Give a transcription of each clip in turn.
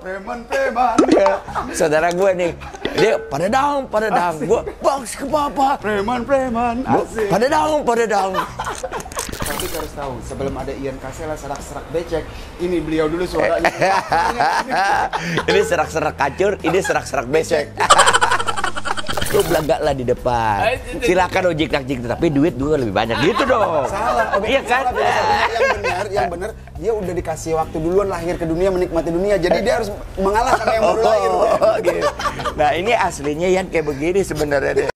Preman. Saudara gue nih, dia pada down, gue box ke papa. Preman, asik. Pada down. Tapi harus tahu, sebelum ada Ian Kasela serak-serak becek, ini beliau dulu suaranya. Ini serak-serak kacur, ini serak-serak becek. Lu belagak lah di depan. Silakan ojek takjik, tapi duit juga lebih banyak gitu dong. Salah. Iya kan? Yang benar, dia udah dikasih waktu duluan lahir ke dunia, menikmati dunia. Jadi dia harus mengalah sama yang baru lahir. Gitu. Nah ini aslinya Ian kayak begini sebenarnya deh.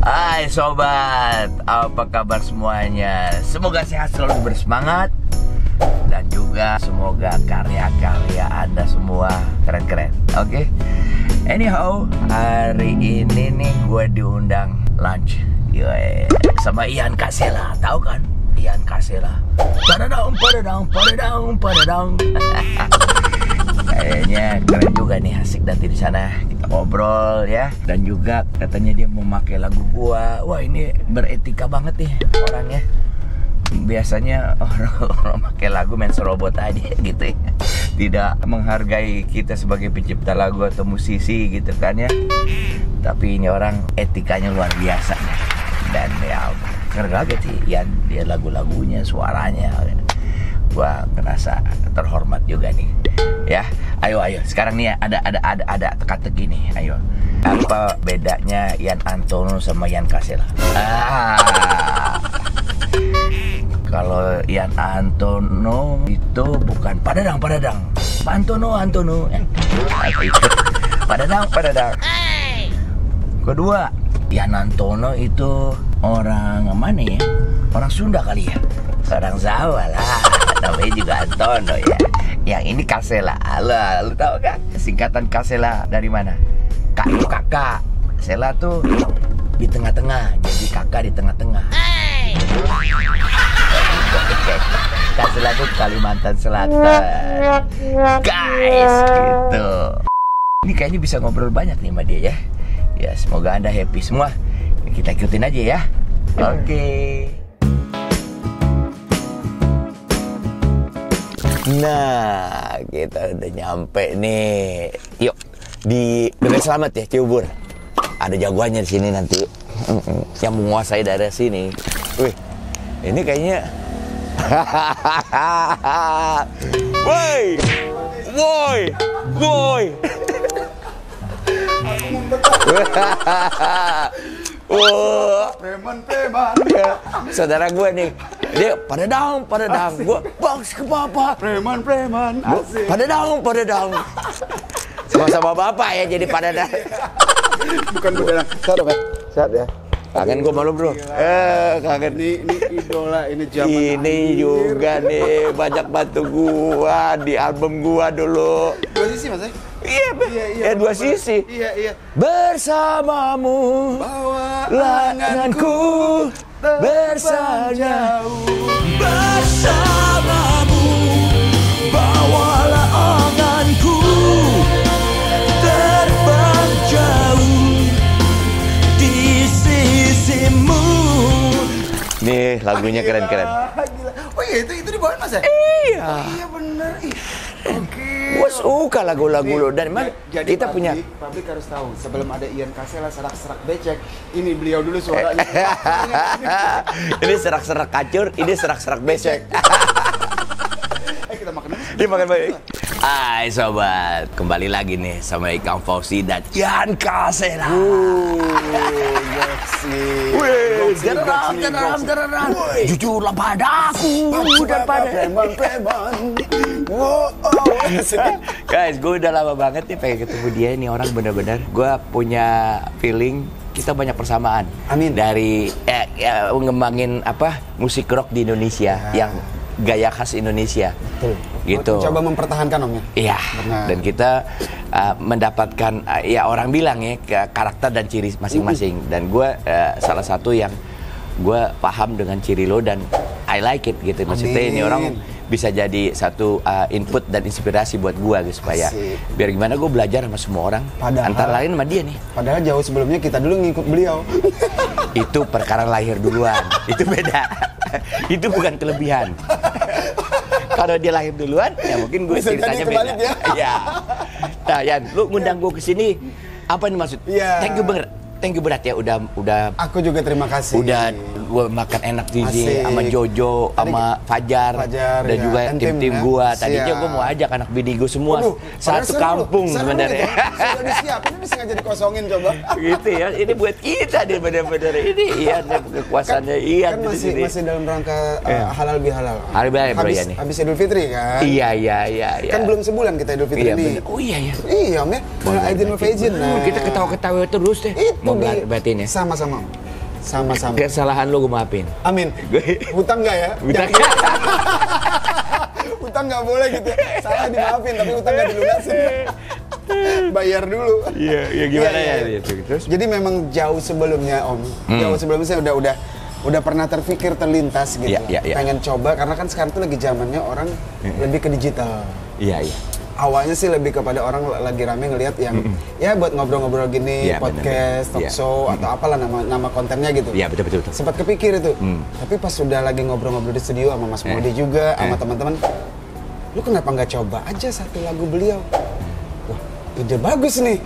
Hai sobat, apa kabar semuanya? Semoga sehat selalu bersemangat. Dan juga semoga karya-karya Anda semua keren-keren. Oke? Anyhow, hari ini nih gue diundang lunch sama Ian Kasela. Tahu kan? Ian Kasela. Padadang. Kayaknya keren juga nih, asik nanti di sana kita ngobrol ya. Dan juga katanya dia mau pakai lagu gua. Wah, ini beretika banget nih orangnya. Biasanya orang pakai lagu main serobot aja gitu ya. Tidak menghargai kita sebagai pencipta lagu atau musisi gitu kan ya. Tapi ini orang etikanya luar biasa. Dan ya keren banget sih dia lagu-lagunya, suaranya. Gua ngerasa terhormat juga nih. Ya, ayo sekarang nih ada teka-teki nih. Ayo, apa bedanya Ian Antono sama Ian Kasela? Kalau Ian Antono itu bukan padadang. Antono. Padadang. Kedua, Ian Antono itu orang mana ya? Orang Sunda kali ya? Orang Jawa lah. Namanya juga Antono ya. Yang ini Kasela. Lu tahu gak singkatan Kasela dari mana? Kak itu kakak. Kasela tuh di tengah-tengah. Jadi kakak di tengah-tengah. Kasela tuh Kalimantan Selatan. Guys, gitu. Ini kayaknya bisa ngobrol banyak nih sama dia ya. Ya, semoga Anda happy semua. Kita ikutin aja ya. Oke. Nah, kita udah nyampe nih. Yuk, dengan selamat ya Cibubur. Ada jagoannya di sini nanti yang menguasai daerah sini. Wih, ini kayaknya. Woi. Preman. Saudara gue nih, dia pada down, gue box ke papa. Preman, asik. Pada down. Sama-sama bapak ya, jadi pada down. Bukan beneran. Sehat ya. Kangen gue malu bro. Kangen. Ini idola, ini zaman. Ini juga nih banyak bantu gua di album gua dulu. Dua sisi mas ya? Iya, dua sisi. Iya. Bersamamu, bawa lenganku bersama. Bersamamu, bawalah anganku terbang jauh di sisimu. Nih lagunya keren-keren. Gila. Oh iya itu dibawain mas ya? Iya. Iya bener. Oke. Gue suka lagu-lagu lo dan memang kita punya. Publik harus tahu sebelum ada Ian Kasela serak-serak becek, ini beliau dulu suaranya. Ini serak-serak kacur, ini serak-serak becek. Kita makan dulu. Ini makan baik. Hai sobat, kembali lagi nih sama Ikang Fauzi dan Ian Kasela. General. Jujurlah padaku dan pada preman. Guys, gue udah lama banget nih pengen ketemu dia. Ini orang bener-bener gue punya feeling kita banyak persamaan. Amin. Dari ngembangin musik rock di Indonesia yang gaya khas Indonesia. Betul. Gitu. Coba mempertahankan om ya. Iya. Dan kita mendapatkan ya orang bilang ya karakter dan ciri masing-masing. Dan gue salah satu yang gue paham dengan ciri lo dan I like it gitu. Maksudnya ini orang bisa jadi satu input dan inspirasi buat gua gitu, supaya Asik. biar gimana gua belajar sama semua orang. Padahal- Antara lain sama dia nih. Padahal jauh sebelumnya kita dulu ngikut beliau. Itu perkara lahir duluan. Itu beda. Itu bukan kelebihan. Kalau dia lahir duluan, ya mungkin gue Bisa ceritanya jadi kebalik beda. ya. Iya. Nah, Yan, lu ngundang gue kesini, apa nih maksud? Iya. Thank you berat ya, udah Aku juga terima kasih. udah gue makan enak di Asik. sini sama Jojo, sama Fajar, Fajar, dan ya. juga Dan tim tim, ya. gua. Tadinya Siap. gue mau ajak anak bini gue semua Waduh, padahal satu seru. kampung Seru sebenarnya. itu. Sudah disiapin, ini sengaja dikosongin coba. Gitu ya, ini buat kita deh benar-benar. Ini Ian kekuasaannya Ian Kan di masih sini. masih dalam rangka Iya. halal bihalal. Halal bihalal, bro, habis, ya nih. habis Idul Fitri kan. Iya. Kan belum sebulan kita Idul Fitri Iya ini. bener. Oh iya ya. Iya, Om ya. Nah, Aidin wal Faizin. Nah, Kita ketawa-ketawa terus deh. itu Mau batin ya. sama-sama. Sama-sama. Kesalahan lu gue maafin. Amin. Gue- Hutang nggak ya? Hutang. Hutang nggak boleh gitu. Salah dimaafin, tapi hutang nggak dilunasin. Bayar dulu. Iya, iya gimana Iya, ya? iya. Terus? Jadi memang jauh sebelumnya Om, jauh sebelumnya saya udah pernah terpikir terlintas gitu. Iya, iya, iya. Pengen coba karena kan sekarang tuh lagi zamannya orang lebih ke digital. Iya, iya. Awalnya sih lebih kepada orang lagi rame ngelihat yang ya buat ngobrol-ngobrol gini, Iya, podcast, bener-bener. talk Iya. show atau apalah nama kontennya gitu. Iya, betul. Sempat kepikir itu. Tapi pas sudah lagi ngobrol-ngobrol di studio sama Mas Modi juga, sama teman-teman, lu kenapa nggak coba aja satu lagu beliau? Wah, ide bagus nih.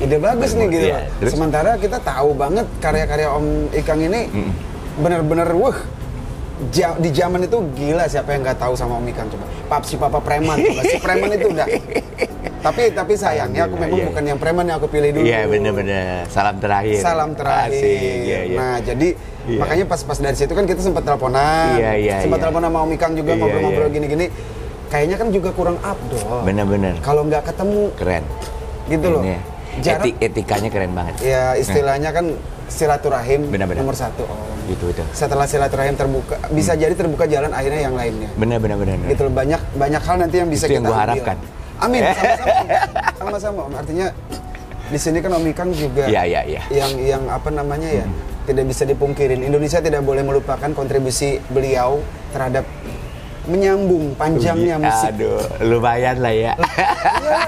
Ide bagus nih gitu. Iya, terus? Sementara kita tahu banget karya-karya Om Ikang ini bener-bener di zaman itu gila, siapa yang nggak tahu sama Om Ikang coba. Si Papa Preman coba, si Preman itu udah. Tapi sayangnya aku memang Iya. bukan yang preman yang aku pilih dulu. Iya, bener-bener. Salam terakhir. Salam terakhir. Asik, iya, iya. Nah, jadi Iya. makanya pas dari situ kan kita sempat teleponan. Iya, sempat iya. telepon sama Om Ikang juga Iya, ngobrol-ngobrol iya. gini-gini. Kayaknya kan juga kurang abdol. Bener-bener. Kalau nggak ketemu Keren. gitu loh. Ini ya. Jarak Etikanya keren banget. ya istilahnya kan silaturahim Benar-benar. nomor satu Om. Gitu. Setelah silaturahim terbuka, bisa jadi terbuka jalan akhirnya yang lainnya. Bener. Gitu loh, banyak hal nanti yang bisa Itu yang kita gua ambil. harapkan. Amin, sama-sama Om. Artinya di sini kan Om Ikang juga Iya. yang apa namanya ya, tidak bisa dipungkirin. Indonesia tidak boleh melupakan kontribusi beliau terhadap menyambung panjangnya musik. Aduh, lumayan lah ya. Iya.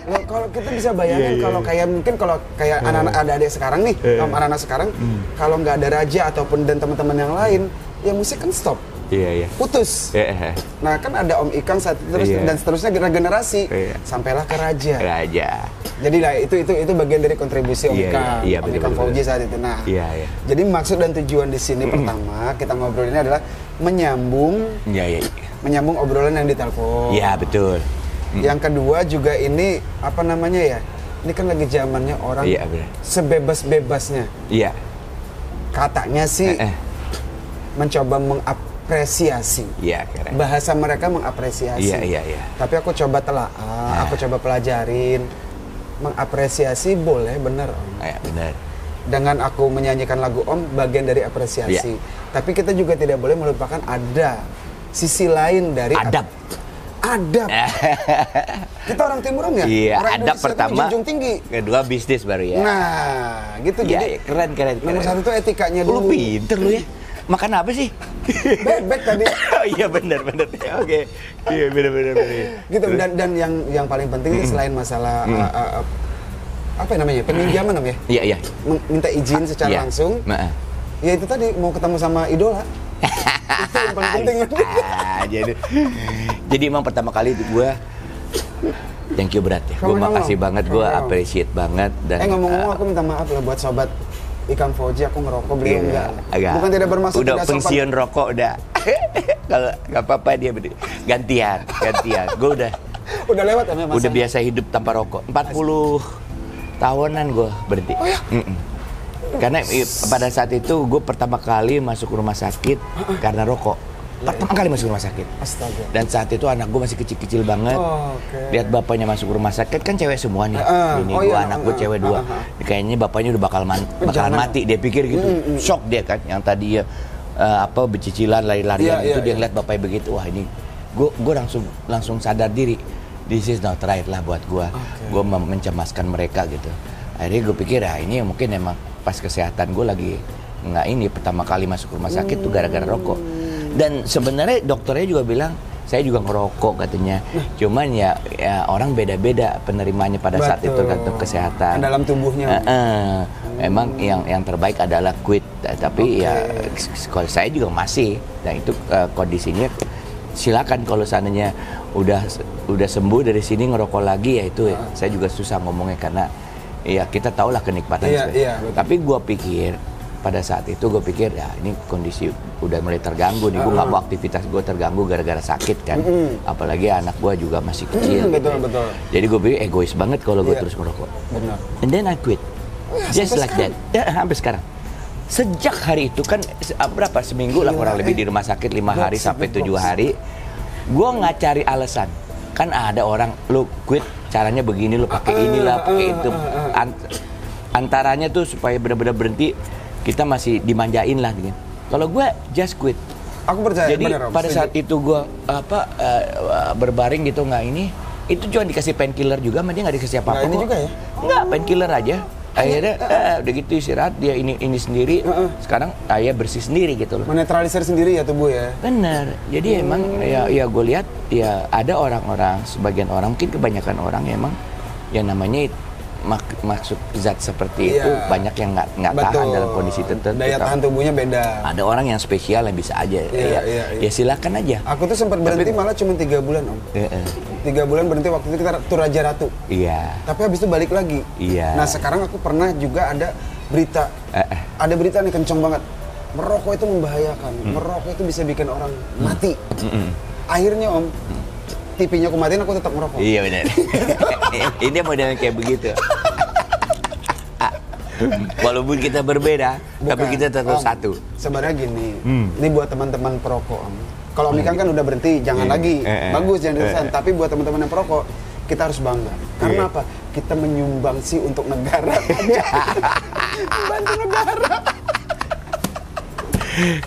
Loh, kalau kita bisa bayangin Iya. kalau kayak mungkin kalau kayak anak-anak adik sekarang nih, anak-anak sekarang kalau nggak ada Raja ataupun dan teman-teman yang lain, ya musik kan stop. Iya. Putus. Iya. Nah kan ada Om Ikang terus Iya. dan seterusnya generasi Iya. sampailah ke Raja. Raja. Jadi lah itu bagian dari kontribusi Om Iya, Ikang, iya, Om betul, Ikang betul. Fauji saat itu. Nah, Iya. jadi maksud dan tujuan di sini pertama kita ngobrol ini adalah Iya. menyambung obrolan yang ditelepon. Iya, betul. Yang kedua juga ini apa namanya ya? Ini kan lagi zamannya orang Iya, benar. sebebas-bebasnya. Iya. Katanya sih Eh. mencoba mengapresiasi. Iya, keren. Bahasa mereka mengapresiasi. Iya. Tapi aku coba telaah, aku coba pelajarin. Mengapresiasi boleh, bener Om. Iya, benar. Dengan aku menyanyikan lagu Om, bagian dari apresiasi. Tapi kita juga tidak boleh melupakan ada sisi lain dari Adab. Adab. Kita orang timuran ya? Iya, Orang adab Indonesia itu pertama. menjunjung tinggi. Kedua bisnis baru ya. Nah, gitu. Iya, Jadi keren. nomor satu tuh etikanya Lu dulu. pinter lu ya. Makan apa sih? Bebek tadi. Oh iya benar. Oke. Iya benar. Gitu dan yang paling penting selain masalah apa namanya? Peminjaman namanya. Iya. Minta izin secara Iya. langsung. Nah. Ya itu tadi mau ketemu sama idola. Itu yang paling penting. Jadi emang pertama kali gue thank you berat ya. Gue Sama-sama. makasih banget, gue Sama-sama. appreciate banget dan Ngomong-ngomong aku minta maaf lah buat sobat Ikang Fauji, aku ngerokok beliau enggak. agak. Bukan tidak bermaksud udah tidak sopan. pensiun rokok udah. Kalau nggak apa-apa dia gantian. Gue Udah lewat ya Mas? udah biasa hidup tanpa rokok. 40 tahunan gue berhenti. Oh ya? Karena pada saat itu gue pertama kali masuk rumah sakit karena rokok. Pertama kali masuk rumah sakit. Astaga. Dan saat itu anak gue masih kecil-kecil banget. Oh, oke. Lihat bapaknya masuk rumah sakit kan cewek semua nih. Ini oh gue iya, anak gue cewek dua. Kayaknya bapaknya udah bakalan Jangan. mati. Dia pikir gitu. Shock dia kan. Yang tadi ya bercicilan lari-larian Iya, itu dia iya. ngeliat bapaknya begitu. Wah ini gue langsung sadar diri. This is not right lah buat gue. Gue mencemaskan mereka gitu. Akhirnya gue pikir ya ini mungkin emang pas kesehatan gue lagi nggak ini pertama kali masuk rumah sakit tuh gara-gara rokok. Dan sebenarnya dokternya juga bilang saya juga ngerokok katanya. Cuman ya orang beda-beda penerimanya pada saat itu tergantung kesehatan. Dalam tubuhnya. Memang yang terbaik adalah quit. Tapi ya kalau saya juga masih. Dan itu kondisinya silakan kalau seandainya udah sembuh dari sini ngerokok lagi ya itu saya juga susah ngomongnya karena ya kita tahulah kenikmatan. Tapi gue pikir pada saat itu gue pikir ya ini kondisi udah mulai terganggu nih, gue nggak mau aktivitas gue terganggu gara-gara sakit kan, apalagi anak gue juga masih kecil. Betul. Jadi gue pikir egois banget kalau gue terus merokok. Benar. And then I quit, just like that. Ya, sampai sekarang. Sejak hari itu kan berapa seminggu lah kurang lebih di rumah sakit 5 hari sampai 7 hari, gue nggak cari alasan. Kan ada orang lu quit caranya begini, lu pakai inilah, pakai itu. Antaranya tuh supaya benar-benar berhenti. Kita masih dimanjain lah gitu. Kalau gue just quit. Aku percaya. Jadi bener, pada saat itu gue berbaring gitu nggak ini, itu cuma dikasih painkiller juga, sama dia nggak dikasih apa-apa. Ini juga ya? Nggak, painkiller aja. Akhirnya udah gitu istirahat, dia ini sendiri. Sekarang ayah bersih sendiri gitu loh. Menetralisir sendiri ya tubuh ya. Bener. Jadi emang ya gue lihat ya ada orang-orang, sebagian orang mungkin kebanyakan orang emang yang namanya maksud zat seperti itu banyak yang nggak tahan dalam kondisi tertentu. Daya tahan tubuhnya beda. Ada orang yang spesial yang bisa aja. Ya silakan aja. Aku tuh sempat berhenti malah cuma 3 bulan om. 3 bulan berhenti waktu itu kita tur Raja Ratu. Iya. Tapi habis itu balik lagi. Iya. Nah sekarang aku pernah juga ada berita. Ada berita nih kenceng banget. Merokok itu membahayakan. Merokok itu bisa bikin orang mati. Akhirnya om. TV-nya aku matiin, aku tetap merokok. Iya benar. Ini modelnya kayak begitu. Walaupun kita berbeda, tapi kita tetap satu. Sebenarnya gini, ini buat teman-teman perokok. Kalau Om Ikang kan udah berhenti, jangan lagi. Bagus, jangan diterusan. Tapi buat teman-teman yang perokok, kita harus bangga. Karena apa? Kita menyumbangsi untuk negara. Bantu negara.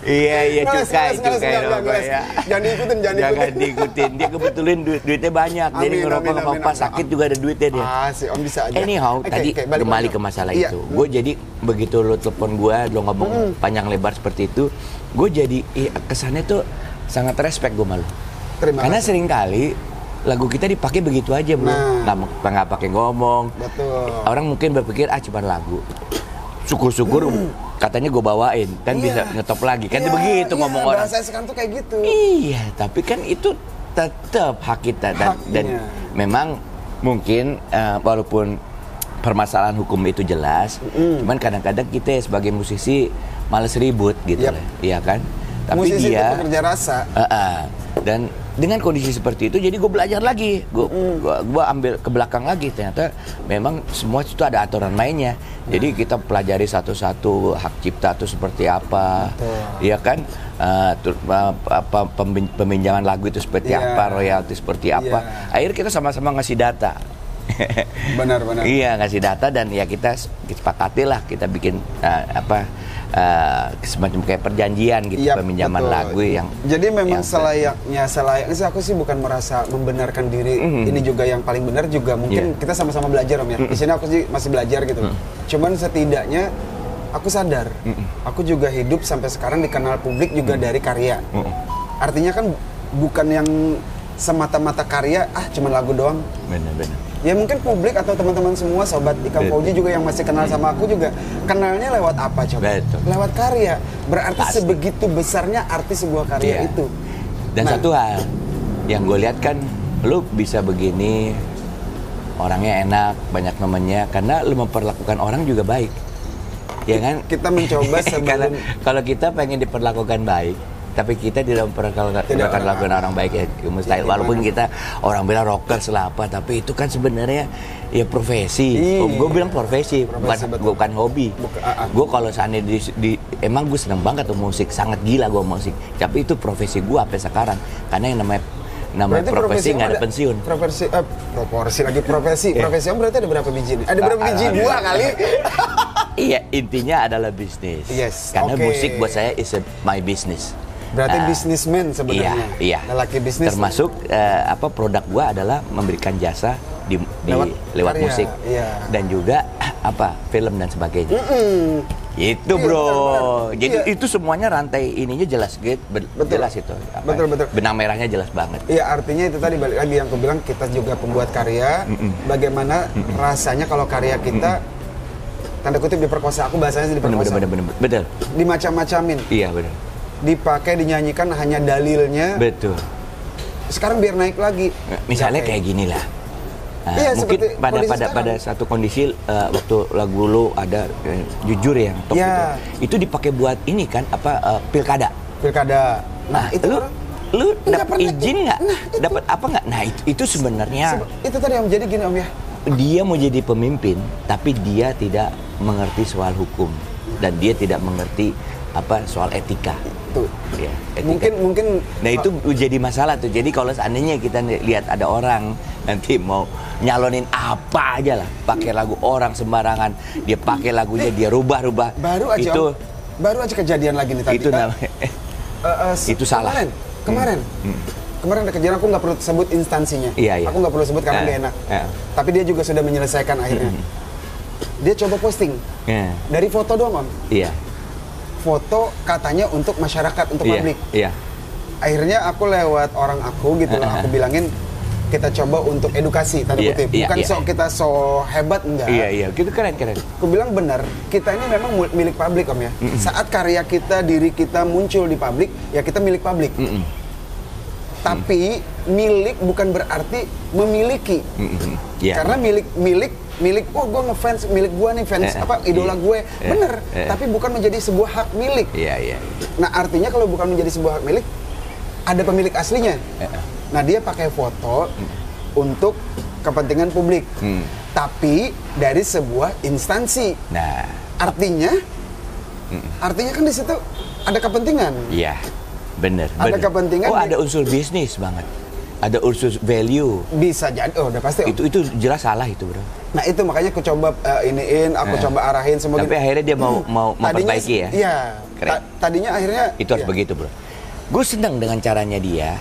Iya cukai rokok ya. Jangan diikutin. Dia kebetulan duitnya banyak. Jadi ngerokok nggak apa-apa, sakit juga ada duitnya dia. Si Om bisa aja. Anyhow, tadi kembali ke masalah itu. Gue jadi begitu lo telepon gue, lo ngomong panjang lebar seperti itu, gue jadi kesannya tuh sangat respect gue malu. Karena sering kali lagu kita dipakai begitu aja bro, nggak pakai ngomong. Betul. Orang mungkin berpikir cuma lagu. Syukur-syukur katanya gue bawain kan bisa ngetop lagi kan begitu ngomong orang. Bahasa sekarang tuh kayak gitu. Iya, tapi kan itu tetap hak kita dan memang mungkin walaupun permasalahan hukum itu jelas, cuman kadang-kadang kita sebagai musisi males ribut gitu lah, iya kan? Tapi musisi dia itu pekerja rasa. Dan dengan kondisi seperti itu, jadi gue belajar lagi, gue ambil ke belakang lagi. Ternyata memang semua itu ada aturan mainnya. Jadi kita pelajari satu-satu hak cipta itu seperti apa, ya kan? Peminjaman lagu itu seperti apa, royalti seperti apa. Akhirnya kita sama-sama ngasih data. Benar. Iya, ngasih data dan ya kita sepakati lah kita bikin semacam kayak perjanjian gitu, peminjaman lagu yang. Jadi memang selayaknya sih aku sih bukan merasa membenarkan diri ini juga yang paling benar juga mungkin kita sama-sama belajar om ya. Di sini aku sih masih belajar gitu. Cuman setidaknya aku sadar, aku juga hidup sampai sekarang dikenal publik juga dari karya. Artinya kan bukan yang semata-mata karya, cuma lagu doang. Benar. Ya mungkin publik atau teman-teman semua sobat Ikang Fauzi juga yang masih kenal sama aku juga kenalnya lewat apa coba? Betul. Lewat karya. Berarti sebegitu besarnya arti sebuah karya itu. Dan satu hal yang gue lihat kan, lu bisa begini, orangnya enak, banyak temennya, karena lu memperlakukan orang juga baik, ya kan? Kita mencoba sebelum kalau kita pengen diperlakukan baik, tapi kita tidak perlakukan orang baik ya mustahil. Walaupun kita orang bilang rockers lah apa, tapi itu kan sebenarnya ya profesi. Gue bilang profesi bukan hobi. Gue kalau seandainya emang gue seneng banget tuh musik, sangat gila gue musik. Tapi itu profesi gue sampai sekarang. Karena yang namanya profesi nggak ada pensiun. Profesi. Profesi om berarti ada berapa biji nih? Ada berapa biji? 2 kali. Iya, intinya adalah bisnis. Karena musik buat saya is my business. Berarti bisnismen sebenarnya. Iya. Lelaki bisnis. Termasuk produk gua adalah memberikan jasa lewat musik dan juga film dan sebagainya. Itu Iya, bro. benar. Jadi Iya. itu semuanya rantai ininya jelas, Betul. jelas itu. Betul. Benang merahnya jelas banget. Iya, artinya itu tadi balik lagi yang aku bilang, kita juga pembuat karya. Bagaimana rasanya kalau karya kita tanda kutip diperkosa, aku bahasanya sih diperkosa. Betul. Dimacam-macamin. Iya benar. Dipakai, dinyanyikan hanya dalilnya. Betul. Sekarang biar naik lagi. Misalnya Oke. kayak gini lah. Nah, Iya, mungkin seperti kondisi sekarang. pada satu kondisi waktu lagu lu ada jujur ya, top Ya. itu dipakai buat ini kan pilkada. Pilkada. Nah, itu lu orang lu nggak dapat pernah izin nggak? Nah, itu. Dapat apa nggak? Nah, itu sebenarnya itu tadi Om, jadi gini Om ya. dia mau jadi pemimpin, tapi dia tidak mengerti soal hukum dan dia tidak mengerti soal etika. Tuh. Ya, etika. Mungkin Nah itu jadi masalah tuh. Jadi kalau seandainya kita lihat ada orang nanti mau nyalonin apa aja lah, pakai lagu orang sembarangan, dia pakai lagunya dia rubah-rubah. baru aja itu Om, baru aja kejadian lagi nih tadi. itu namanya itu salah. Kemarin ada kejadian, aku nggak perlu sebut instansinya. Iya. Aku nggak perlu sebut karena nggak enak. Tapi dia juga sudah menyelesaikan akhirnya. Dia coba posting dari foto doang Om. Iya. Foto katanya untuk masyarakat, untuk publik. Iya. Akhirnya aku lewat orang aku gitu loh, aku bilangin kita coba untuk edukasi tanda Iya, kutip. iya, Bukan iya. kita so hebat, enggak. Iya. Gitu keren. Aku bilang benar, kita ini memang milik publik Om ya. Saat karya kita, diri kita muncul di publik, ya kita milik publik. Tapi milik bukan berarti memiliki. Iya. Karena milik oh gue ngefans, milik gue nih fans idola gue. Bener, tapi bukan menjadi sebuah hak milik. Iya. Nah, artinya kalau bukan menjadi sebuah hak milik, ada pemilik aslinya. Nah, dia pakai foto untuk kepentingan publik. Tapi dari sebuah instansi. Nah, Artinya kan di situ ada kepentingan. iya. Bener. Ada kepentingan Oh, ada unsur bisnis banget. Ada unsur value. Bisa jadi, udah pasti. Itu jelas salah itu, bro. Nah, itu makanya aku coba aku coba arahin semua. Tapi akhirnya dia mau memperbaiki ya. Iya. Keren. Tadinya akhirnya Itu harus begitu, bro. Gue senang dengan caranya dia.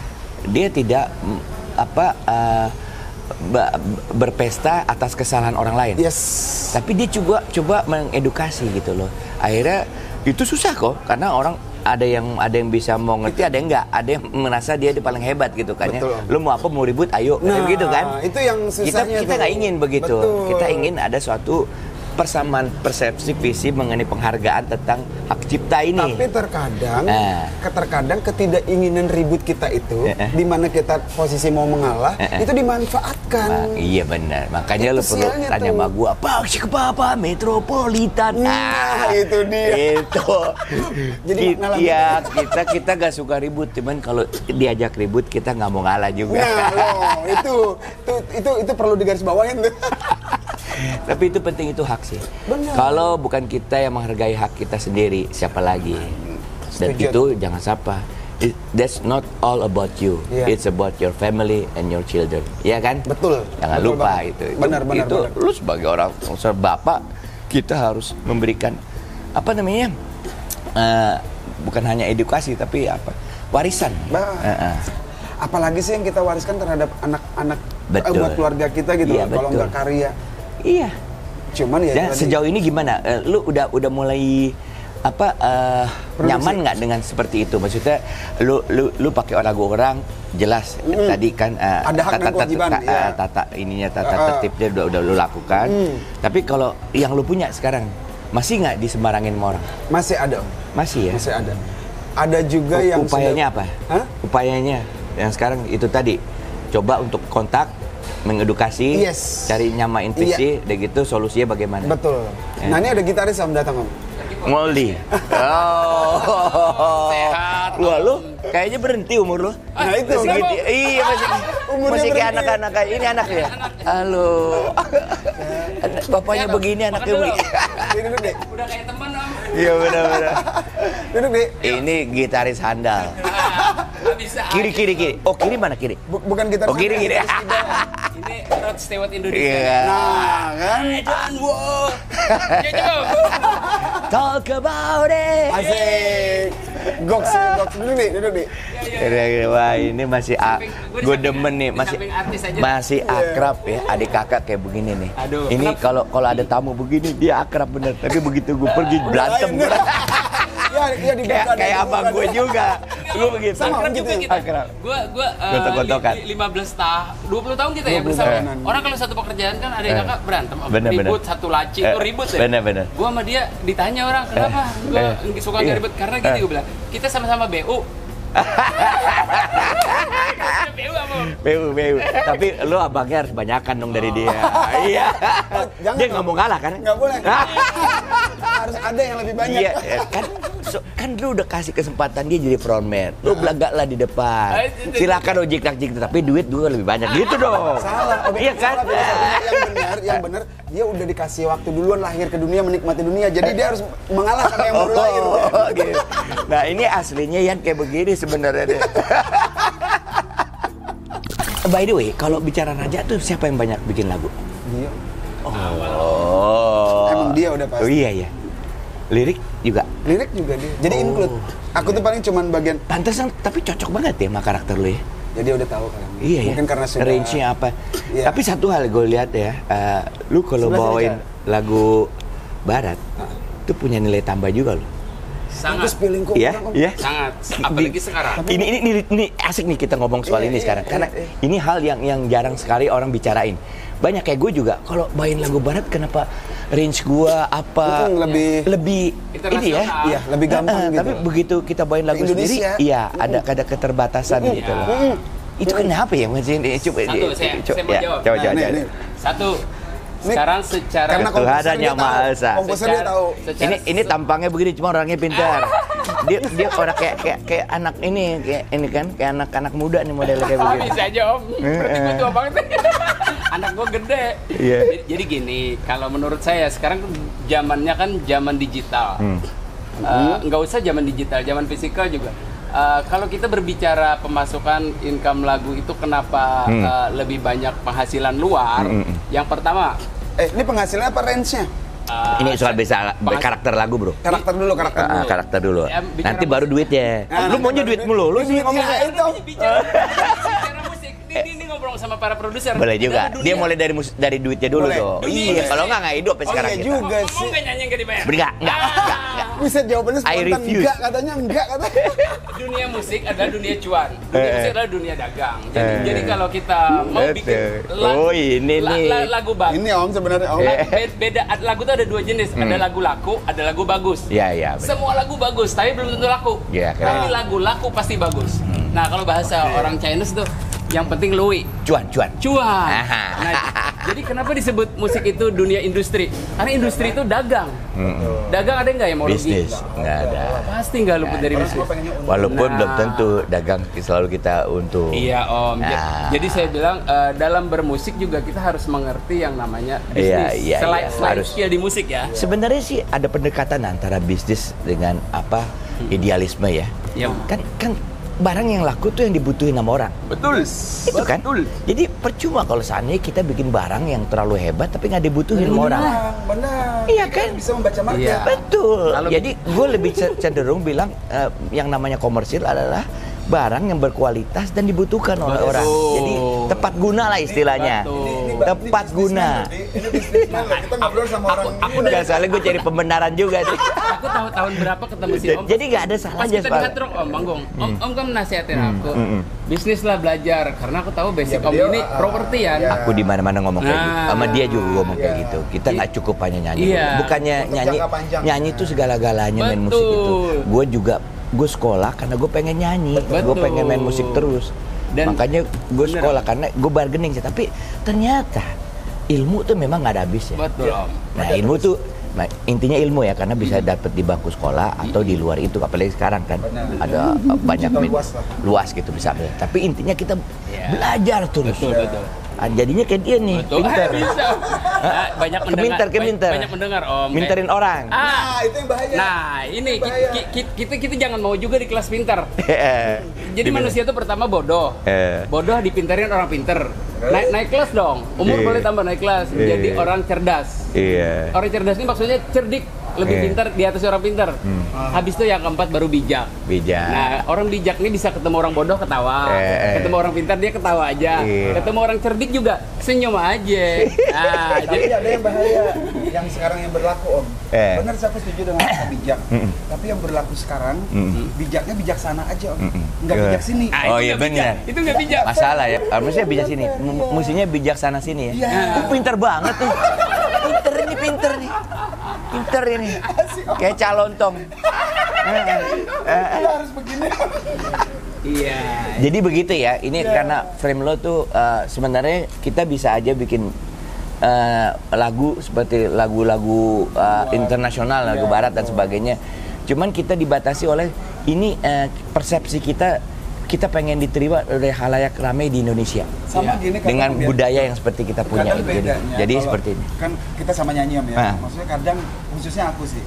Dia tidak berpesta atas kesalahan orang lain. Yes. Tapi dia juga coba mengedukasi gitu loh. Akhirnya itu susah kok, karena orang ada yang bisa mau ngerti, ada yang enggak, ada yang merasa dia paling hebat gitu kan ya. Betul. Lu mau apa, mau ribut, ayo, gitu kan. Itu yang susahnya. Kita nggak ingin begitu. Betul. Kita ingin ada suatu persamaan persepsi visi mengenai penghargaan tentang hak cipta ini. Tapi terkadang ketidakinginan ribut kita itu, di mana kita posisi mau mengalah, itu dimanfaatkan. Iya benar. Makanya Itu lu perlu sialnya tanya tuh. sama gua, Pak, si Papa Metropolitan. Nah, itu dia. Itu. Jadi kita gak suka ribut, cuman kalau diajak ribut kita nggak mau ngalah juga. Nah, loh, itu perlu digarisbawahin tuh. Tapi itu penting, itu hak sih. Benar. Kalau bukan kita yang menghargai hak kita sendiri, siapa lagi? Dan Setuju. itu jangan sapa. That's not all about you. Iya. It's about your family and your children. Iya kan? Betul. Jangan Betul lupa banget. itu. Benar. Itu lu sebagai orang bapak, kita harus memberikan bukan hanya edukasi tapi warisan. Apalagi sih yang kita wariskan terhadap anak-anak buat keluarga kita gitu. Iya, kalau nggak karya. Iya. Cuman ya. Dan sejauh ini gimana? Lu udah mulai nyaman nggak dengan seperti itu? Maksudnya lu pakai lagu orang jelas tadi kan ada hak dan kewajiban. Tata tertibnya udah lu lakukan. Tapi kalau yang lu punya sekarang masih nggak disembarangin sama orang? Masih ada. Masih ya? Masih ada. Ada juga yang upayanya apa? Hah? Upayanya yang sekarang itu tadi coba untuk kontak, mengedukasi, cari nyamain visi, udah gitu solusinya bagaimana? Betul. Nah, ini ada gitaris yang datang Om. Molly. Sehat. Wah, lu kayaknya berhenti umur lu. Nah, itu. Iya, masih kayak anak-anak. Ini anak ya? Halo. Bapaknya begini, anaknya begini. Duduk deh. Udah kayak teman Om. Iya, benar. Duduk deh. Ini gitaris handal. Nggak bisa. Kiri. Oh, kiri mana kiri? Bukan gitaris. Oh, kiri. Ini Rod Stewart Indonesia. Iya. Nah, kan? John Woo. Ya, Jom. Talk about it. Asik. Goks duduk nih. Wah, ini masih gue demen nih, masih samping artis aja. masih akrab ya, adik kakak kayak begini nih. Aduh, ini kalau ada tamu begini dia akrab bener, tapi begitu gue pergi berantem. Ya dibuka kayak abang gue juga. Lu begitu. Sama Akrab gitu juga ya? kita. Akrab. Gua Gontok-gontokan. 15 tahun, 20 tahun kita ya 20 bersama. tahunan. Orang kalau satu pekerjaan kan ada kakak berantem, Bener, ribut bener. satu laci itu ribut ya. Bener. Gua sama dia ditanya orang kenapa gua suka Iya. ribut karena gini gua bilang kita sama-sama BU. BU apa? BU. Tapi lu abangnya harus banyakan dong dari dia. Iya. Jangan Dia dong. nggak mau kalah kan? Nggak boleh. Harus ada yang lebih banyak. Iya, kan lu udah kasih kesempatan dia jadi frontman. Lu belagak lah di depan. Silakan ojek tapi duit gue lebih banyak gitu dong. Salah. Iya kan? Salah, filosofinya. Yang benar dia udah dikasih waktu duluan lahir ke dunia, menikmati dunia. Jadi dia harus mengalah sama yang baru lahir. Gitu. Nah, ini aslinya yang kayak begini sebenarnya deh. By the way, kalau bicara Raja tuh siapa yang banyak bikin lagu? Dia. Oh. Emang dia udah pasti. Oh iya. Lirik juga. Lirik juga dia. Jadi include. Aku tuh paling cuman bagian. Pantesan, tapi cocok banget ya sama karakter lu ya. Jadi udah tahu kan. Iya ya. Mungkin karena sudah. Range-nya apa? Iya. Tapi satu hal gue lihat ya, lu kalau Sebelah sini, bawain lagu barat, itu punya nilai tambah juga lo. Sangat. Terus feeling kok. Iya, iya. Sangat. Apalagi sekarang. Ini asik nih kita ngomong soal ini sekarang, karena ini hal yang jarang sekali orang bicarain. Banyak kayak gue juga, kalau bawain lagu barat kenapa range gue apa lebih ini ya, Internasional. Iya, lebih gampang gitu. Tapi begitu kita bawain lagu sendiri, Indonesia. iya ada keterbatasan gitu loh. Itu kenapa ya? Coba Satu, saya mau jawab. Coba. nih. Satu. Sekarang secara Karena Tuhan komposer hanya dia Maha tahu. Esa. Komposer dia tahu. Ini tampangnya begini cuma orangnya pintar. Dia orang kayak anak ini kayak anak muda nih modelnya kayak begini. bisa aja om. Berarti gue tua banget. Anak gue gede. Iya. Jadi gini, kalau menurut saya sekarang zamannya kan zaman digital. Nggak usah zaman digital, zaman fisikal juga. Kalau kita berbicara pemasukan income lagu itu kenapa lebih banyak penghasilan luar? Yang pertama, Ini penghasilan apa range-nya? Ini soal bisa karakter lagu, bro. Karakter dulu. Karakter dulu. Ya, bicara Nanti baru duitnya. Lu maunya duit mulu, lu sih ngomong. itu. bicara musik, ini ngobrol sama para produser. Boleh juga. Dunia. Dia mulai dari duitnya dulu Boleh. tuh. Dunia. Iya, kalau nggak hidup sampai sekarang iya kita. juga Ngomong sih. nggak nyanyi nggak dibayar? Enggak. Buset jawabannya I spontan. refuse. Enggak katanya. Dunia musik adalah dunia cuan. Dunia musik adalah dunia dagang. Jadi kalau kita mau bikin Oh, ini nih. lagu bagus. Ini Om sebenarnya Om. Beda lagu tuh ada dua jenis. Ada lagu laku, ada lagu bagus. Iya. benar. Semua lagu bagus, tapi belum tentu laku. Iya, keren. Tapi lagu laku pasti bagus. Nah, kalau bahasa orang Chinese tuh yang penting lui. Cuan. Cuan. Nah, jadi kenapa disebut musik itu dunia industri? Karena industri itu dagang. Dagang ada nggak yang mau rugi? Bisnis nggak ada. Pasti nggak luput dari bisnis. Walaupun Nah. belum tentu dagang selalu kita untung. Iya Om. Nah. Jadi saya bilang dalam bermusik juga kita harus mengerti yang namanya bisnis. Iya, Selain harus. skill di musik ya. Sebenarnya sih ada pendekatan antara bisnis dengan idealisme ya. Iya. Kan barang yang laku tuh yang dibutuhin sama orang. Betul. Itu kan. Jadi percuma kalau seandainya kita bikin barang yang terlalu hebat tapi nggak dibutuhin sama orang. Benar. Iya kan? Bisa membaca market. Iya. Betul. Kalau- Jadi gue lebih cenderung bilang yang namanya komersil adalah barang yang berkualitas dan dibutuhkan oleh Betul. orang. Jadi tepat guna lah istilahnya. Betul. Tepat guna. Ini bisnismen loh. Kita ngobrol sama orang. Enggak, soalnya gue cari pembenaran juga sih. Aku tahu tahun berapa ketemu si Om. Jadi nggak ada Pas salahnya kita di soal. Hard Rock, Om Manggung. Om kan nasihatin aku. Bisnis lah belajar karena aku tahu basic Om beliau, ini properti ya. Aku di mana-mana ngomong kayak gitu. Nah. Sama dia juga ngomong kayak Iya. gitu. Kita nggak cukup hanya nyanyi. Iya. Bukannya Untuk nyanyi jangka panjang. nyanyi itu segala-galanya main musik itu. Betul. Gue sekolah karena gue pengen nyanyi. Gue Betul. pengen main musik terus. Dan- makanya gue bener. sekolah karena gue bargaining sih. Tapi ternyata ilmu tuh memang nggak ada habisnya. Betul Om. Nah ilmu tuh intinya ilmu ya karena bisa dapet di bangku sekolah atau di luar itu, apalagi sekarang kan ada banyak luas lah. luas gitu bisa. Tapi intinya kita belajar terus. Betul. Jadinya kayak dia nih, Betul. pintar. Bisa. Nah, banyak mendengar. Keminter. Banyak mendengar Om. Minterin orang. Nah, itu yang bahaya. Nah, ini Bahaya. kita jangan mau juga di kelas pintar. Jadi manusia itu pertama bodoh. Bodoh dipinterin orang pinter. Naik kelas dong. Umur boleh tambah naik kelas. Jadi orang cerdas. Iya. Orang cerdas ini maksudnya cerdik. lebih pintar di atas orang pintar. Habis itu yang keempat baru bijak. Bijak. Nah, orang bijak ini bisa ketemu orang bodoh ketawa, ketemu orang pintar dia ketawa aja, ketemu orang cerdik juga senyum aja. Nah, Tapi ada yang bahaya yang sekarang yang berlaku Om. Benar saya setuju dengan kata bijak. Tapi yang berlaku sekarang bijaknya bijaksana aja Om. Enggak bijak sini. Oh iya benar. Itu nggak bijak. Masalah ya. Harusnya bijak sini. Mestinya bijaksana sini ya. Itu pintar banget tuh. Pinter nih. Pinter ini. Kayak calontong. Harus begini. Iya. Jadi begitu ya. Ini karena frame lo tuh sebenarnya kita bisa aja bikin lagu seperti lagu-lagu internasional, lagu barat dan sebagainya. Cuman kita dibatasi oleh ini persepsi kita pengen diterima oleh khalayak ramai di Indonesia. Sama gini dengan budaya yang seperti kita punya. Jadi seperti ini. Kan kita sama nyanyi Om ya. Maksudnya kadang khususnya aku sih.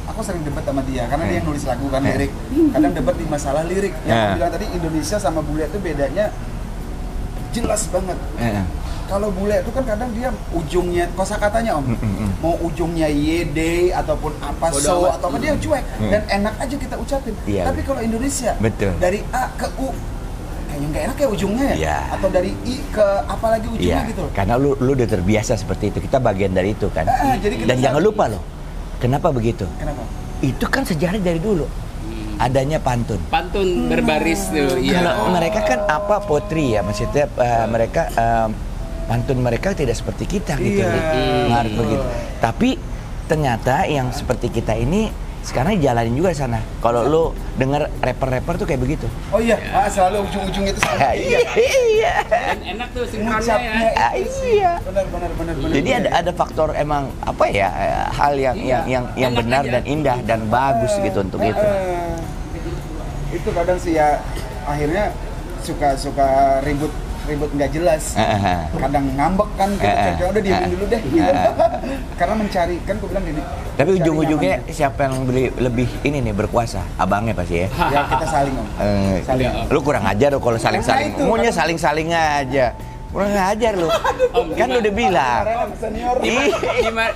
Aku sering debat sama dia karena dia yang nulis lagu kan lirik. Kadang debat di masalah lirik. Yang aku bilang tadi Indonesia sama bule itu bedanya jelas banget. Kalau bule itu kan kadang dia ujungnya kosakatanya Om. Mau ujungnya yede ataupun apa so atau apa dia cuek dan enak aja kita ucapin. Tapi kalau Indonesia dari A ke U kayaknya nggak enak ya ujungnya ya. Atau dari I ke apa lagi ujungnya gitu. Karena lu udah terbiasa seperti itu. Kita bagian dari itu kan. Dan jangan lupa loh. Kenapa begitu? Kenapa? Itu kan sejarah dari dulu. Adanya pantun. Pantun berbaris tuh. Kalau mereka kan apa potri ya, maksudnya mereka pantun mereka tidak seperti kita gitu. Harus begitu. Tapi ternyata yang seperti kita ini sekarang jalanin juga sana. Kalau lu denger rapper-rapper tuh kayak begitu. Oh iya, selalu ujung-ujung itu sama. Iya. Dan enak tuh sinkronnya ya. Iya. Benar. Jadi ada faktor emang apa ya hal yang benar dan indah dan bagus gitu untuk itu. Itu kadang sih ya akhirnya suka ribut nggak jelas, kadang ngambek kan, kita udah diemin dulu deh, gitu. Karena mencari kan, gue bilang gini. Tapi ujung-ujungnya siapa yang lebih ini nih berkuasa, abangnya pasti ya. Ya kita saling Om. Saling. Lu kurang ajar lo kalau saling-saling, maunya saling-saling aja. Kurang ajar lu, kan lu udah bilang.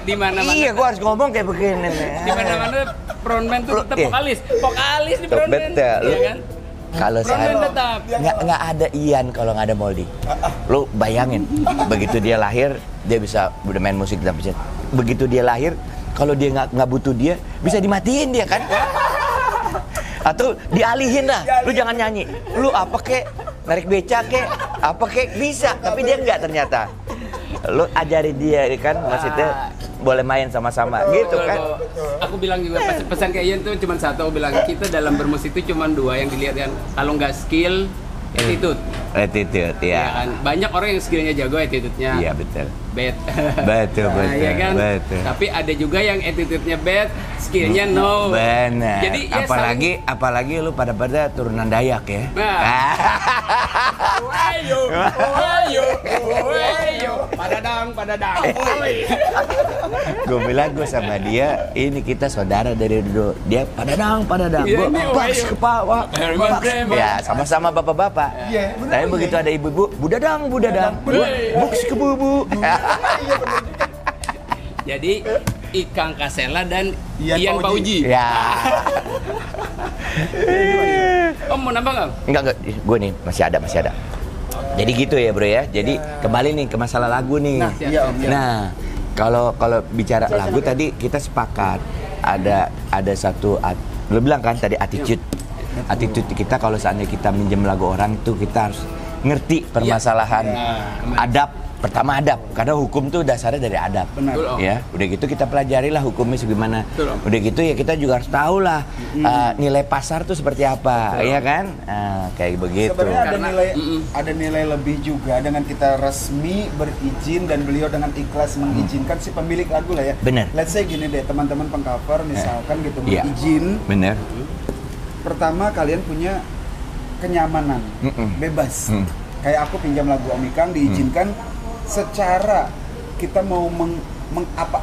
Di mana-mana. Iya, gua harus ngomong kayak begini nih. Di mana-mana frontman tuh tetap vokalis di frontman. Betul. Iya kan? Kalau nggak ada Ian kalau nggak ada Moldy. Lu bayangin, begitu dia lahir dia bisa udah main musik dan pencet. Begitu dia lahir, kalau dia nggak butuh dia, bisa dimatiin dia kan? Atau dialihin lah. Lu jangan nyanyi. Lu apa kek? Narik beca kek? Apa kek? Bisa. Tapi dia nggak ternyata. Lu ajari dia kan, maksudnya boleh main sama-sama gitu kan. Aku bilang juga pesan kayak Ian tuh cuma satu, aku bilang kita dalam bermusik itu cuma dua yang dilihat kan. Kalau nggak skill, attitude. Attitude, ya. Kan? Banyak orang yang skillnya jago, attitude-nya iya betul. bad. Betul. Ya kan? Betul. Tapi ada juga yang attitude-nya bad, skillnya no. Benar. Jadi ya apalagi lu pada turunan Dayak ya. Nah. Wayo. Padadang. Gue bilang gue sama dia, ini kita saudara dari dulu. Dia padadang. Iya, Gue baks ke Pak. Ya sama-sama bapak-bapak. Tapi begitu ada ibu-ibu, budadang. Buks ke bubu. Jadi Ikang Kasela dan Ian Pauji. Ya. Om mau nambah nggak? Enggak, gue nih masih ada. Jadi gitu ya bro ya. Jadi kembali nih ke masalah lagu nih. Nah, kalau bicara lagu tadi kita sepakat ada satu lo bilang kan tadi attitude kita kalau seandainya kita minjem lagu orang tuh kita harus ngerti permasalahan adab. Pertama adab, karena hukum tuh dasarnya dari adab. Benar. Ya, udah gitu kita pelajari lah hukumnya segimana. Udah gitu ya kita juga harus tahu lah nilai pasar tuh seperti apa, iya kan? Kayak begitu. Sebenarnya ada nilai lebih juga dengan kita resmi berizin dan beliau dengan ikhlas mengizinkan si pemilik lagu lah ya. Bener. Let's say gini deh, teman-teman pengcover misalkan gitu berizin. Bener. Pertama kalian punya kenyamanan, bebas. Kayak aku pinjam lagu Om Ikang diizinkan. Secara kita mau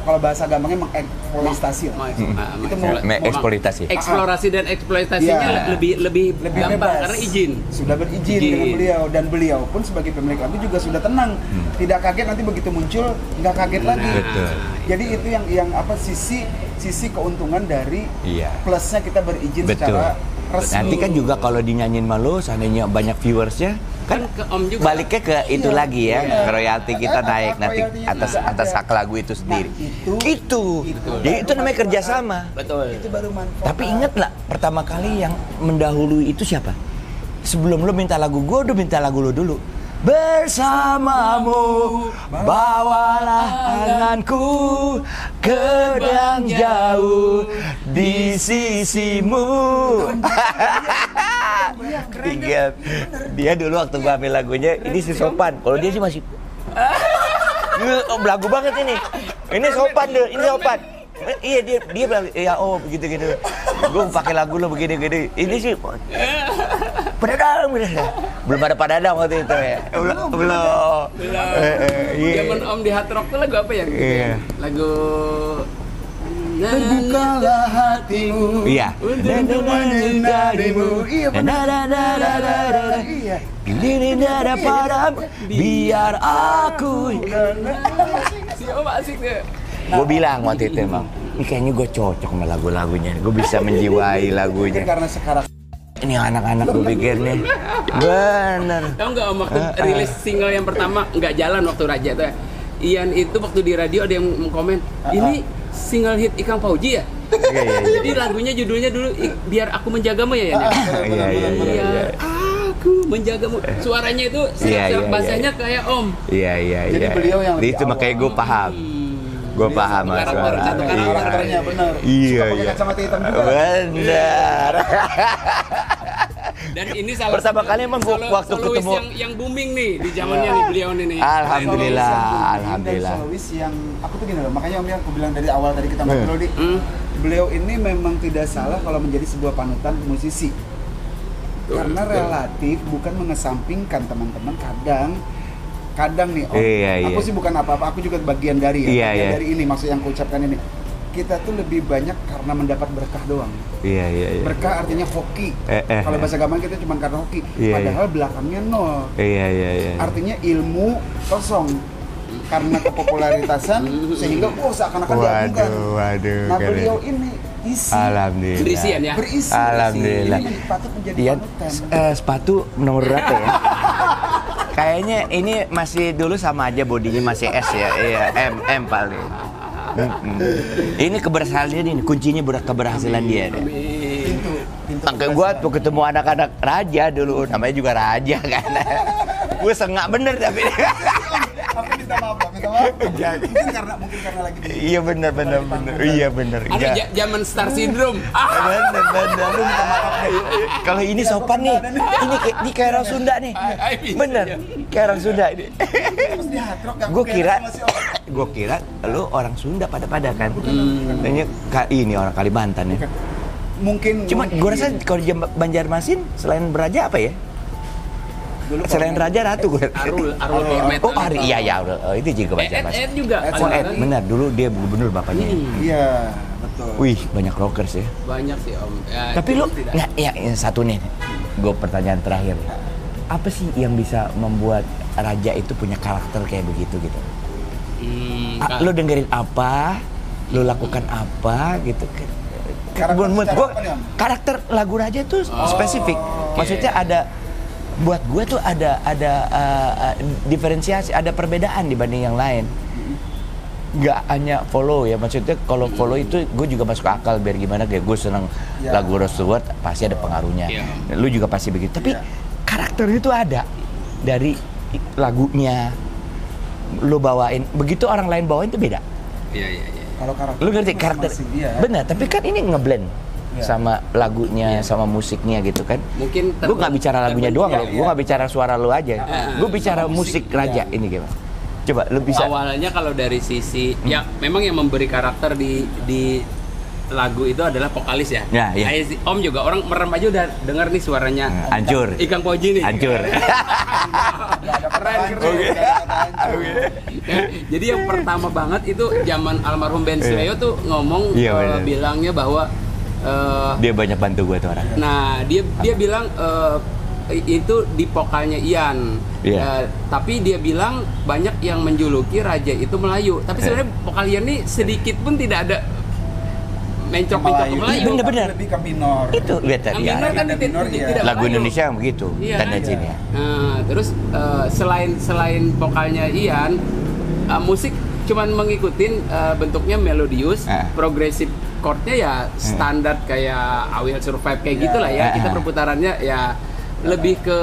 kalau bahasa gampangnya mengeksploitasi itu mengeksploitasi. Eksplorasi dan eksploitasinya lebih gampang bebas. Karena izin. Sudah berizin dengan beliau dan beliau pun sebagai pemilik lagu juga sudah tenang. Tidak kaget nanti begitu muncul nggak kaget lagi. Betul. Jadi itu yang sisi sisi keuntungan dari Iya. plusnya kita berizin Betul. secara resmi. Nanti kan juga kalau dinyanyiin malu, seandainya banyak viewersnya, kan ke Om juga. baliknya ke itu lagi ya, ke royalti kita naik Hak nanti royaltinya atas juga atas ada. hak lagu itu sendiri. Nah, itu. Jadi itu namanya kerjasama. Betul. Itu baru manfaat. Tapi inget nggak pertama kali yang mendahului itu siapa? Sebelum lo minta lagu gue, udah minta lagu lo dulu. Bersamamu bawalah anganku ke yang jauh di sisimu. Ingat, dia dulu waktu gua ambil lagunya ini si Sopan. Kalau dia sih masih lagu banget ini. Ini Sopan deh, ini Sopan. Iya dia bilang ya begitu. Gue pakai lagu lo begini. Ini sih Padadang. Belum ada Padadang waktu itu ya. Belum. Iya. Zaman Om di Hard Rock tuh lagu apa ya? Iya. Lagu Terbukalah hatimu Iya. untuk mencintaimu. Iya benar. Iya. Ini ada pada biar aku. Si Om asik deh. Gue bilang waktu itu emang, ini kayaknya gue cocok sama lagu-lagunya. Gue bisa menjiwai Mungkin lagunya. karena sekarang Ini anak-anak gue pikir nih, bener. Tahu nggak Om waktu rilis single yang pertama nggak jalan waktu Raja tuh ya? Ian itu waktu di radio ada yang komen, ini single hit Ikang Fauji ya? Iya. Jadi lagunya judulnya dulu Biar Aku Menjagamu ya Ian? Iya. Biar Aku Menjagamu. Suaranya itu Iya. bahasanya kayak Om. Iya. Jadi beliau yang lebih Itu makanya gue paham. Gue paham mas Satu karakternya benar. Iya. Suka pakai kacamata hitam juga. Benar. Dan ini salah Pertama kali emang gua waktu solois ketemu- yang booming nih di zamannya nih beliau nih. Alhamdulillah. Dan solois yang aku tuh gini loh, makanya Om yang aku bilang dari awal tadi kita ngobrol di beliau ini memang tidak salah kalau menjadi sebuah panutan musisi. Karena relatif bukan mengesampingkan teman-teman kadang nih Iya. aku sih bukan apa-apa, aku juga bagian dari Iya. dari ini maksud yang aku ucapkan ini. Kita tuh lebih banyak karena mendapat berkah doang. Iya. Berkah artinya hoki. Kalau bahasa gampang kita cuma karena hoki, Iya, padahal belakangnya nol. Iya. Artinya ilmu kosong karena kepopularitasan sehingga seakan-akan diagungkan. Waduh. Nah beliau ini isi Alhamdulillah. Berisian ya. berisi. Alhamdulillah. Ini patut menjadi Iya, panutan. sepatu nomor berapa ya? Kayaknya ini masih dulu sama aja bodinya masih S ya. Iya, M paling. Ini keberhasilan dia nih, kuncinya keberhasilan dia deh. Pintu Angkat gua tuh ketemu anak-anak raja dulu, namanya juga raja kan. Gue sengak bener tapi. Tapi minta maaf. Mungkin karena lagi di Iya bener. Iya bener. Ada Iya. zaman Star Syndrome. Bener. Lu minta maaf deh. Kalau ini Sopan nih, ini kayak orang Sunda nih. Bener, kayak orang Sunda ini. Pas di Hard Rock, aku Gue kira sama si Om. lu orang Sunda pada kan. Ini orang Kalimantan ya. Mungkin Cuma gue rasa kalau di Banjarmasin selain beraja apa ya? dulu Selain raja ratu gue. Arul Hormet. Oh Ari, iya. Itu juga Banjarmasin. Ed juga. Ed, Oh Ed, benar dulu dia gubernur bapaknya. Iya, betul. Wih, banyak rockers ya. Banyak sih Om. Ya, Tapi lu, tidak. nggak, ya satu nih, gue pertanyaan terakhir. Apa sih yang bisa membuat raja itu punya karakter kayak begitu gitu? Lu dengerin apa, lu lakukan apa gitu kan? Menurut gue karakter lagu raja itu spesifik. Maksudnya ada, buat gue tuh ada diferensiasi, ada perbedaan dibanding yang lain. Gak hanya follow ya, maksudnya kalau follow itu gue juga masuk akal biar gimana, kayak gue seneng lagu Rod Stewart pasti ada pengaruhnya. Lu juga pasti begitu. Tapi karakter itu ada dari lagunya lu bawain, begitu orang lain bawain itu beda. Iya. Kalau karakter Lu ngerti karakter? Benar, tapi kan ini ngeblend sama lagunya, sama musiknya gitu kan. Mungkin gue nggak bicara lagunya doang loh, gue nggak bicara suara lu aja. Gue bicara musik raja ini gimana? Coba lu bisa. Awalnya kalau dari sisi ya memang yang memberi karakter di lagu itu adalah vokalis ya. Ya, iya. Kayak si Om juga orang merem aja udah denger nih suaranya. Hancur. Ikang Fauji nih. Hancur. Keren. Jadi yang pertama banget itu zaman almarhum Ben Sleo tuh ngomong bilangnya bahwa dia banyak bantu gue tuh orang. nah dia bilang itu di vokalnya Ian. Tapi dia bilang banyak yang menjuluki raja itu Melayu. Tapi sebenarnya vokal Ian ini sedikit pun tidak ada mencok-mencok ke Melayu. Bener-bener. Lebih ke minor. Itu lihat tadi ya. Minor kan Ada minor, tidak ya. Lagu Melayu. Indonesia yang begitu Iya. tendensinya. Nah, terus selain vokalnya Ian, musik cuman ngikutin bentuknya melodius, progresif chordnya ya standar kayak I Will Survive kayak gitulah ya. Kita perputarannya ya lebih ke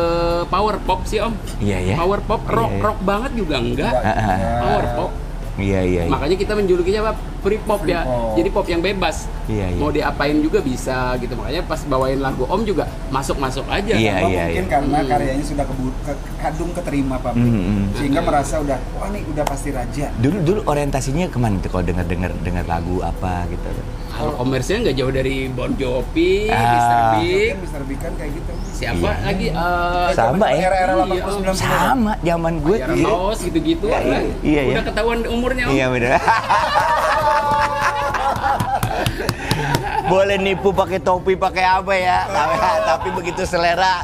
power pop sih Om. Iya ya. Power pop, rock banget juga enggak. Power pop. Iya. Makanya kita menjulukinya apa? Free pop ya. pop. Jadi pop yang bebas. Iya. Mau diapain juga bisa gitu. Makanya pas bawain lagu Om juga masuk-masuk aja. Iya. Mungkin karena karyanya sudah kadung keterima publik, sehingga merasa udah, wah nih udah pasti raja. Dulu orientasinya kemana tuh kalau denger lagu apa gitu? Kalau komersialnya nggak jauh dari Bon Jovi, Mr. Big, Mr. Big kan kayak gitu. siapa lagi? Sama ya. Era-era Iya, 80-90. Sama zaman gue. Iron House gitu-gitu. Iya. Udah ketahuan umurnya Om. Iya bener. Boleh nipu pakai topi pakai apa ya? Tapi begitu selera.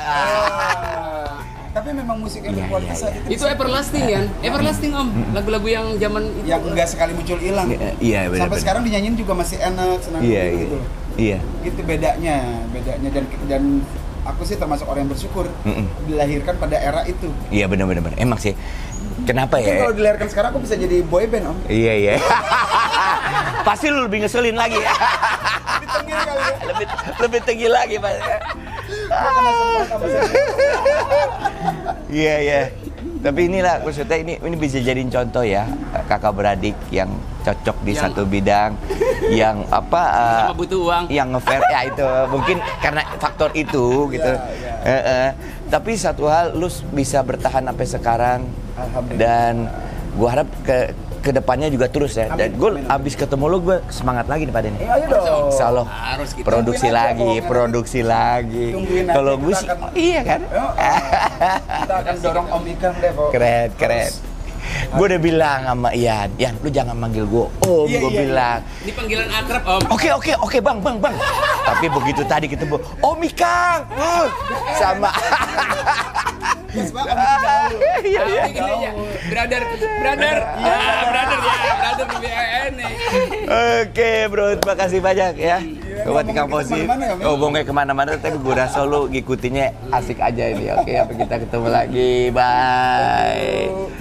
Tapi memang musik yang berkualitas saat Itu everlasting ya, everlasting Om. Lagu-lagu yang zaman itu. yang enggak sekali muncul hilang. Iya benar. Sampai sekarang dinyanyiin juga masih enak, senang gitu. Iya. Itu bedanya dan aku sih termasuk orang yang bersyukur dilahirkan pada era itu. Iya benar. Emang sih. Kenapa Mungkin ya? kalau dilahirkan sekarang aku bisa jadi boy band Om. Iya. Pasti lu lebih ngeselin lagi. Ditengil kali ya. lebih tinggi lagi Pak. Iya. Tapi inilah maksudnya ini bisa jadiin contoh ya, kakak beradik yang cocok di satu bidang, yang sama butuh uang. yang nge-fair ya itu mungkin karena faktor itu gitu. Tapi satu hal lu bisa bertahan sampai sekarang dan gua harap ke depannya juga terus ya. Dan gue abis ketemu lu gue semangat lagi nih pada ini. Ayo dong. Insya Allah Harus gitu. produksi lagi. Tungguin aja, Kalau gue kita sih akan- iya kan. Kita akan dorong Om Ikang deh, Bo. Keren. Gue udah bilang sama Ian, lu jangan manggil gue Om, Iya, gue iya, bilang. Ini panggilan akrab Om. Oke bang. Tapi begitu tadi ketemu, Om Ikang, sama. Yes, Bang, Om Ikang. Iya. Gini ya, brother lebih nih. Oke bro, terima kasih banyak ya. Buat Ikang ngomong Posi. kemana-mana ya, Bang? Ngomongnya kemana-mana, tapi gue udah solo ngikutinnya asik aja ini. Oke, sampai kita ketemu lagi. Bye.